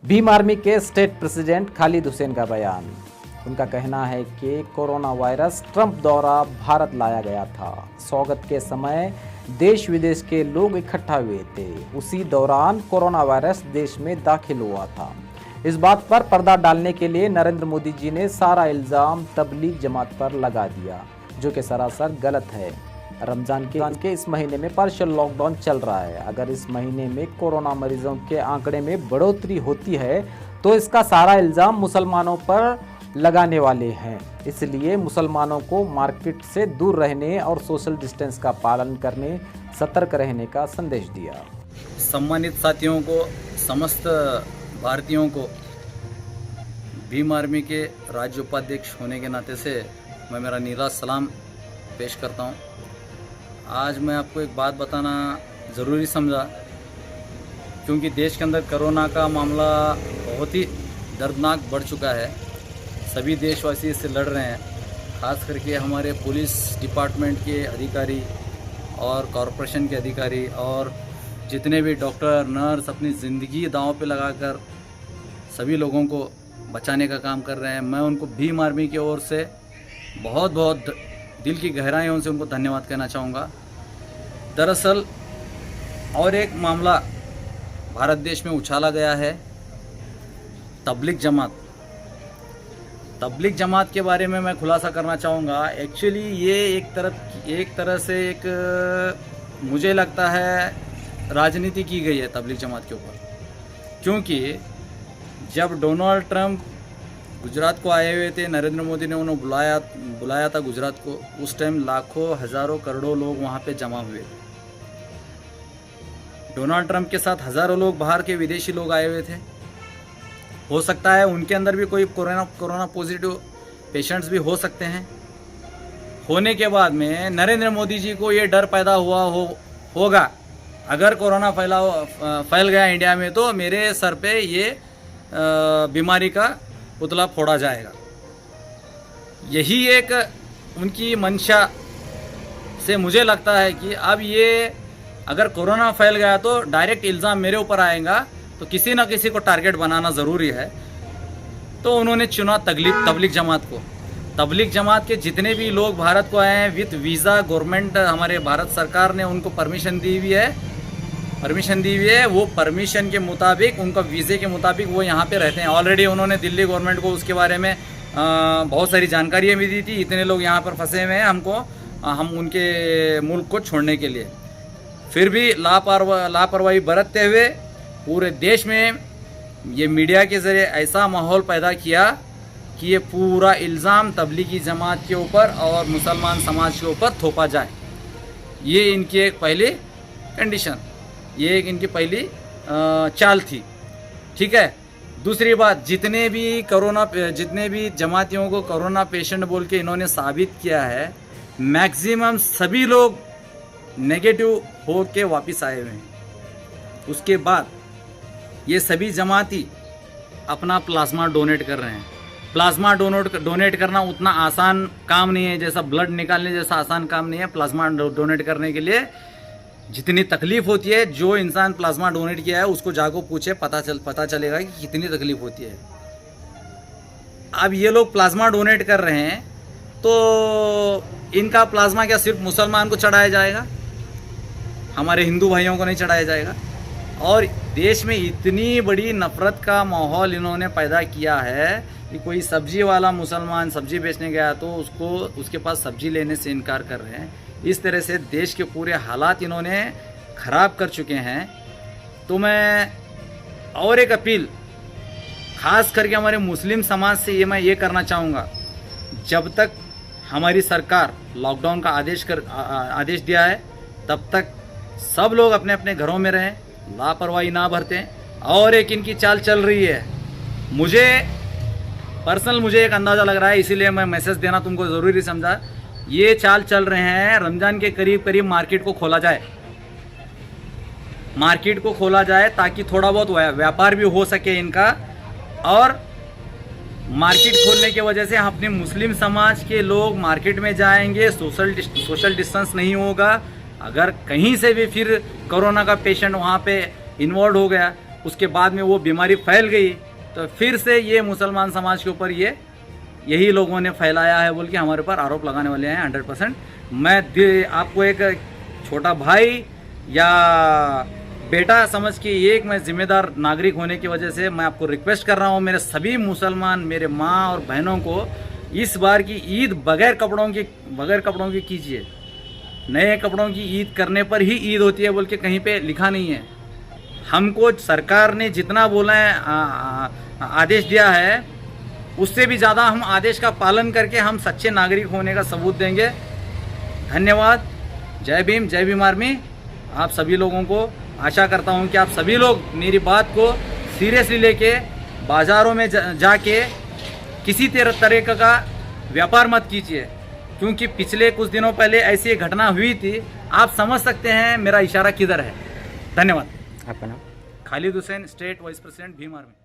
Bhim army के state president Khalid Hussain का बयान। उनका कहना है कि कोरोना वायरस ट्रंप द्वारा भारत लाया गया था। स्वागत के समय देश विदेश के लोग इकट्ठा हुए थे। उसी दौरान कोरोना वायरस देश में दाखिल हुआ था। इस बात पर पर्दा डालने के लिए नरेंद्र मोदी जी ने सारा इल्ज़ाम तबलीग जमात पर लगा दिया, जो कि सरासर गलत है। रमज़ान के इस महीने में पार्शियल लॉकडाउन चल रहा है। अगर इस महीने में कोरोना मरीजों के आंकड़े में बढ़ोतरी होती है तो इसका सारा इल्ज़ाम मुसलमानों पर लगाने वाले हैं। इसलिए मुसलमानों को मार्केट से दूर रहने और सोशल डिस्टेंस का पालन करने, सतर्क रहने का संदेश दिया। सम्मानित साथियों को, समस्त भारतीयों को भीम आर्मी के राज्य उपाध्यक्ष होने के नाते से मैं मेरा निराश सलाम पेश करता हूं। आज मैं आपको एक बात बताना ज़रूरी समझा, क्योंकि देश के अंदर कोरोना का मामला बहुत ही दर्दनाक बढ़ चुका है। सभी देशवासी इससे लड़ रहे हैं, ख़ास करके हमारे पुलिस डिपार्टमेंट के अधिकारी और कॉरपोरेशन के अधिकारी और जितने भी डॉक्टर नर्स अपनी ज़िंदगी दांव पे लगाकर सभी लोगों को बचाने का काम कर रहे हैं। मैं उनको भीम आर्मी की ओर से बहुत बहुत दिल की गहराइयों से उनको धन्यवाद कहना चाहूँगा। दरअसल और एक मामला भारत देश में उछाला गया है, तबलीग जमात के बारे में मैं खुलासा करना चाहूँगा। एक्चुअली ये एक तरह से मुझे लगता है राजनीति की गई है तबलीग जमात के ऊपर, क्योंकि जब डोनाल्ड ट्रंप गुजरात को आए हुए थे, नरेंद्र मोदी ने उन्हें बुलाया था गुजरात को, उस टाइम लाखों हज़ारों करोड़ों लोग वहाँ पे जमा हुए थे। डोनाल्ड ट्रंप के साथ हज़ारों लोग बाहर के विदेशी लोग आए हुए थे। हो सकता है उनके अंदर भी कोई कोरोना पॉजिटिव पेशेंट्स भी हो सकते हैं। होने के बाद में नरेंद्र मोदी जी को ये डर पैदा होगा, अगर कोरोना फैल गया इंडिया में तो मेरे सर पे ये बीमारी का पुतला फोड़ा जाएगा। यही एक उनकी मंशा से मुझे लगता है कि अब ये अगर कोरोना फैल गया तो डायरेक्ट इल्ज़ाम मेरे ऊपर आएगा, तो किसी ना किसी को टारगेट बनाना ज़रूरी है। तो उन्होंने चुना तबलीग जमात को। तबलीग जमात के जितने भी लोग भारत को आए हैं विथ वीज़ा, गवर्नमेंट हमारे भारत सरकार ने उनको परमिशन दी हुई है। वो परमिशन के मुताबिक, उनका वीज़े के मुताबिक वो यहाँ पे रहते हैं। ऑलरेडी उन्होंने दिल्ली गवर्नमेंट को उसके बारे में बहुत सारी जानकारियाँ भी दी थी। इतने लोग यहाँ पर फंसे हुए हैं, हम उनके मुल्क को छोड़ने के लिए। फिर भी लापरवाही बरतते हुए पूरे देश में ये मीडिया के ज़रिए ऐसा माहौल पैदा किया कि ये पूरा इल्ज़ाम तबलीगी जमात के ऊपर और मुसलमान समाज के ऊपर थोपा जाए। ये इनकी एक पहली कंडीशन, ये एक इनकी पहली चाल थी। ठीक है। दूसरी बात, जितने भी जमातियों को कोरोना पेशेंट बोल के इन्होंने साबित किया है, मैक्सिमम सभी लोग नेगेटिव हो के वापस आए हुए हैं। उसके बाद ये सभी जमाती अपना प्लाज्मा डोनेट कर रहे हैं। प्लाज्मा डोनेट करना उतना आसान काम नहीं है, जैसा ब्लड निकालने जैसा आसान काम नहीं है। प्लाज्मा डोनेट करने के लिए जितनी तकलीफ होती है, जो इंसान प्लाज्मा डोनेट किया है उसको जाको पूछे, पता चलेगा कि कितनी तकलीफ होती है। अब ये लोग प्लाज्मा डोनेट कर रहे हैं तो इनका प्लाज्मा क्या सिर्फ मुसलमान को चढ़ाया जाएगा, हमारे हिंदू भाइयों को नहीं चढ़ाया जाएगा? और देश में इतनी बड़ी नफरत का माहौल इन्होंने पैदा किया है कि कोई सब्जी वाला मुसलमान सब्जी बेचने गया तो उसके पास सब्जी लेने से इनकार कर रहे हैं। इस तरह से देश के पूरे हालात इन्होंने ख़राब कर चुके हैं। तो मैं और एक अपील ख़ास करके हमारे मुस्लिम समाज से मैं ये करना चाहूँगा, जब तक हमारी सरकार लॉकडाउन का आदेश दिया है तब तक सब लोग अपने अपने घरों में रहें, लापरवाही ना बरतें। और एक इनकी चाल चल रही है, मुझे एक अंदाज़ा लग रहा है, इसीलिए मैं मैसेज देना तुमको ज़रूरी समझा। ये चाल चल रहे हैं, रमज़ान के करीब मार्केट को खोला जाए ताकि थोड़ा बहुत व्यापार भी हो सके इनका। और मार्केट खोलने की वजह से हम अपने मुस्लिम समाज के लोग मार्केट में जाएंगे, सोशल डिस्टेंस नहीं होगा। अगर कहीं से भी फिर कोरोना का पेशेंट वहाँ पे इन्वॉल्व हो गया उसके बाद में वो बीमारी फैल गई, तो फिर से ये मुसलमान समाज के ऊपर यही लोगों ने फैलाया है बोल के हमारे ऊपर आरोप लगाने वाले हैं 100%। मैं आपको एक छोटा भाई या बेटा समझ के एक मैं जिम्मेदार नागरिक होने की वजह से मैं आपको रिक्वेस्ट कर रहा हूँ, मेरे सभी मुसलमान मेरे माँ और बहनों को इस बार की ईद बगैर कपड़ों की कीजिए। नए कपड़ों की ईद करने पर ही ईद होती है बोल के कहीं पे लिखा नहीं है। हमको सरकार ने जितना बोला है आदेश दिया है, उससे भी ज़्यादा हम आदेश का पालन करके हम सच्चे नागरिक होने का सबूत देंगे। धन्यवाद। जय भीम, जय भीम आर्मी। आप सभी लोगों को आशा करता हूं कि आप सभी लोग मेरी बात को सीरियसली लेके बाज़ारों में जाके किसी तरह का व्यापार मत कीजिए, क्योंकि पिछले कुछ दिनों पहले ऐसी एक घटना हुई थी। आप समझ सकते हैं मेरा इशारा किधर है। धन्यवाद। आपका नाम? Khalid Hussain, state wise president Bhim army.